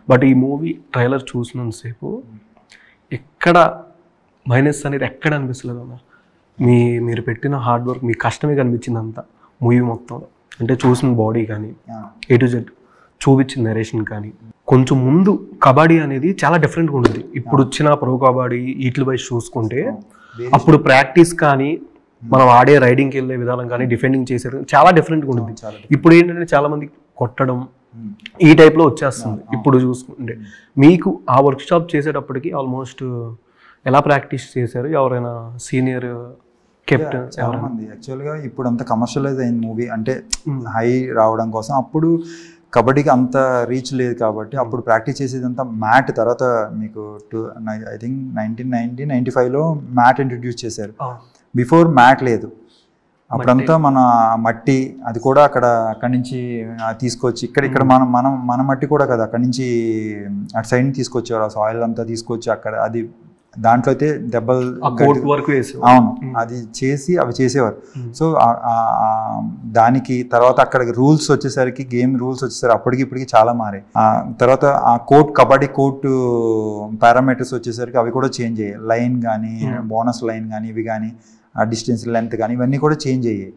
But ఈ movie trailer చూసినంతసేపు ఎక్కడ minus అనేది ఎక్కడ అనిపిస్తలేదు అన్న. మీరు పెట్టిన హార్డ్ వర్క్, మీ కష్టమే కనిపించింది అంతా మూవీ మొత్తం. అంటే చూసిన బాడీ కానీ A to Z చూపించిన నరేషన్ కానీ. కొంచెం ముందు కబడ్డీ అనేది చాలా డిఫరెంట్గా ఉంటుంది. ఇప్పుడు వచ్చిన ప్రో కబడ్డీ వీటి వైజ్ చూసుకుంటే అప్పుడు ప్రాక్టీస్ కానీ మనం ఆడే రైడింగ్కి వెళ్ళే విధానం కానీ డిఫెండింగ్ చేసేది చాలా డిఫరెంట్గా ఉంటుంది. ఇప్పుడు ఏంటంటే చాలా మంది కొట్టడం ఈ టైప్లో వచ్చేస్తుంది. ఇప్పుడు చూసుకుంటే మీకు ఆ వర్క్ షాప్ చేసేటప్పటికి ఆల్మోస్ట్ ఎలా ప్రాక్టీస్ చేశారు? ఎవరైనా సీనియర్ కెప్టెన్? చాలా మంది యాక్చువల్గా ఇప్పుడు అంత కమర్షియలైజ్ అయిన మూవీ అంటే హై రావడం కోసం అప్పుడు కబడ్డీకి అంత రీచ్ లేదు కాబట్టి అప్పుడు ప్రాక్టీస్ చేసేదంతా మ్యాట్. తర్వాత మీకు ఐ థింక్ 1995లో మ్యాట్ ఇంట్రడ్యూస్ చేశారు. బిఫోర్ మ్యాట్ లేదు. అప్పుడంతా మన మట్టి అది కూడా అక్కడి నుంచి తీసుకొచ్చి ఇక్కడ మన మట్టి కూడా కదా అక్కడి నుంచి అటు సైడ్ తీసుకొచ్చేవారు. ఆ సాయిల్ అంతా తీసుకొచ్చి అక్కడ అది దాంట్లో అయితే దెబ్బలు అవును అది చేసి అవి చేసేవారు. సో దానికి తర్వాత అక్కడ రూల్స్ వచ్చేసరికి గేమ్ రూల్స్ వచ్చేసరికి అప్పటికి ఇప్పటికి చాలా మారాయి. తర్వాత ఆ కబడ్డీ కోర్టు పారామీటర్స్ వచ్చేసరికి అవి కూడా చేంజ్ అయ్యాయి. లైన్ కానీ బోనస్ లైన్ కానీ ఇవి కానీ డిస్టెన్స్ లెంత్ కానీ ఇవన్నీ కూడా చేంజ్ అయ్యాయి.